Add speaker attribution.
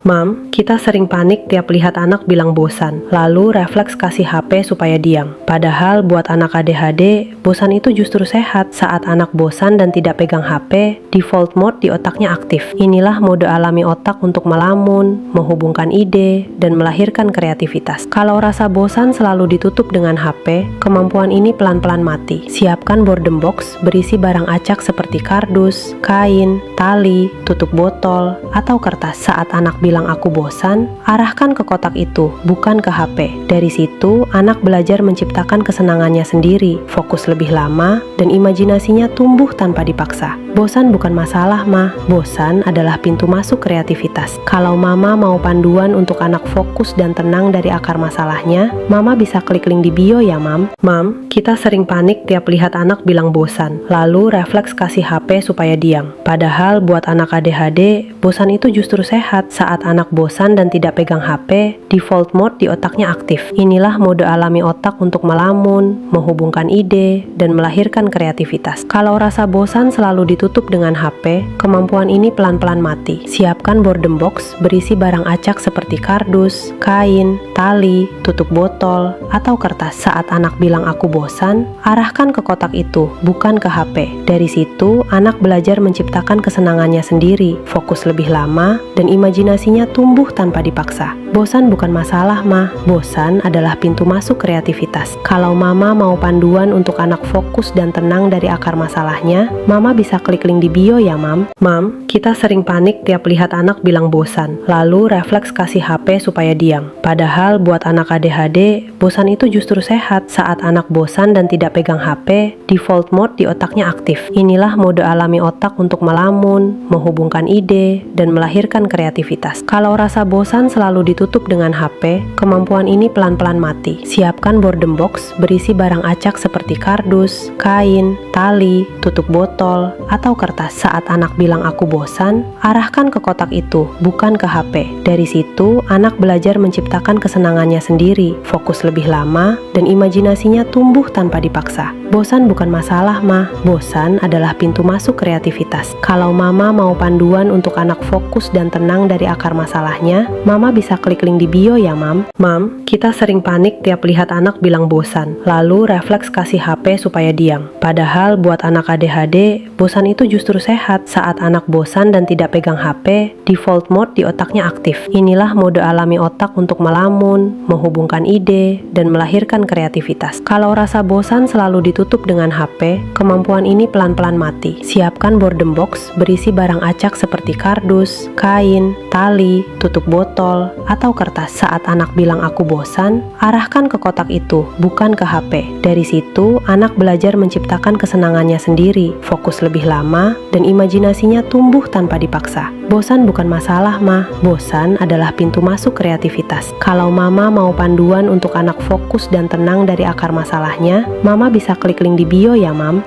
Speaker 1: Mam, kita sering panik tiap lihat anak bilang bosan, lalu refleks kasih HP supaya diam. Padahal buat anak ADHD, bosan itu justru sehat. Saat anak bosan dan tidak pegang HP, default mode di otaknya aktif. Inilah mode alami otak untuk melamun, menghubungkan ide, dan melahirkan kreativitas. Kalau rasa bosan selalu ditutup dengan HP, kemampuan ini pelan-pelan mati. Siapkan boredom box berisi barang acak seperti kardus, kain, tali, tutup botol, atau kertas. Saat anak bilang aku bosan, arahkan ke kotak itu, bukan ke HP. Dari situ, anak belajar menciptakan kesenangannya sendiri, fokus lebih lama, dan imajinasinya tumbuh tanpa dipaksa. Bosan bukan masalah, mah. Bosan adalah pintu masuk kreativitas. Kalau mama mau panduan untuk anak fokus dan tenang dari akar masalahnya, mama bisa klik link di bio ya, mam. Mam, kita sering panik tiap lihat anak bilang bosan, lalu refleks kasih HP supaya diam. Padahal buat anak ADHD, bosan itu justru sehat. Saat anak bosan dan tidak pegang HP, default mode di otaknya aktif. Inilah mode alami otak untuk melamun, menghubungkan ide, dan melahirkan kreativitas. Kalau rasa bosan selalu ditutup dengan HP, kemampuan ini pelan-pelan mati. Siapkan boredom box berisi barang acak seperti kardus, kain, tali, tutup botol, atau kertas. Saat anak bilang aku bosan, arahkan ke kotak itu, bukan ke HP. Dari situ, anak belajar menciptakan kesenangannya sendiri, fokus lebih lama, dan imajinasinya tumbuh tanpa dipaksa. Bosan bukan masalah, mah. Bosan adalah pintu masuk kreativitas. Kalau mama mau panduan untuk anak fokus dan tenang dari akar masalahnya, mama bisa klik link di bio ya, mam. Mam, kita sering panik tiap lihat anak bilang bosan, lalu refleks kasih HP supaya diam. Padahal buat anak ADHD, bosan itu justru sehat. Saat anak bosan dan tidak pegang HP, default mode di otaknya aktif. Inilah mode alami otak untuk melamun, menghubungkan ide, dan melahirkan kreativitas. Kalau rasa bosan selalu ditutup dengan HP, kemampuan ini pelan-pelan mati. Siapkan boredom box berisi barang acak seperti kardus, kain, tali, tutup botol, atau kertas. Saat anak bilang aku bosan, arahkan ke kotak itu, bukan ke HP. Dari situ, anak belajar menciptakan kesenangannya sendiri, fokus lebih lama, dan imajinasinya tumbuh tanpa dipaksa. Bosan bukan masalah, mah. Bosan adalah pintu masuk kreativitas. Kalau mama mau panduan untuk anak fokus dan tenang dari akar masalahnya, mama bisa klik link di bio ya, mam. Mam, kita sering panik tiap lihat anak bilang bosan, lalu refleks kasih HP supaya diam. Padahal buat anak ADHD, bosan itu justru sehat. Saat anak bosan dan tidak pegang HP, default mode di otaknya aktif. Inilah mode alami otak untuk melamun, menghubungkan ide, dan melahirkan kreativitas. Kalau rasa bosan selalu ditutup dengan HP, kemampuan ini pelan-pelan mati. Siapkan boredom box berisi barang acak seperti kardus, kain, tali, tutup botol, atau kertas. Saat anak bilang aku bosan, arahkan ke kotak itu, bukan ke HP. Dari situ, anak belajar menciptakan kesenangannya sendiri, fokus lebih lama, dan imajinasinya tumbuh tanpa dipaksa. Bosan bukan masalah, mah. Bosan adalah pintu masuk kreativitas. Kalau mama mau panduan untuk anak fokus dan tenang dari akar masalahnya, mama bisa klik link di bio ya, mam.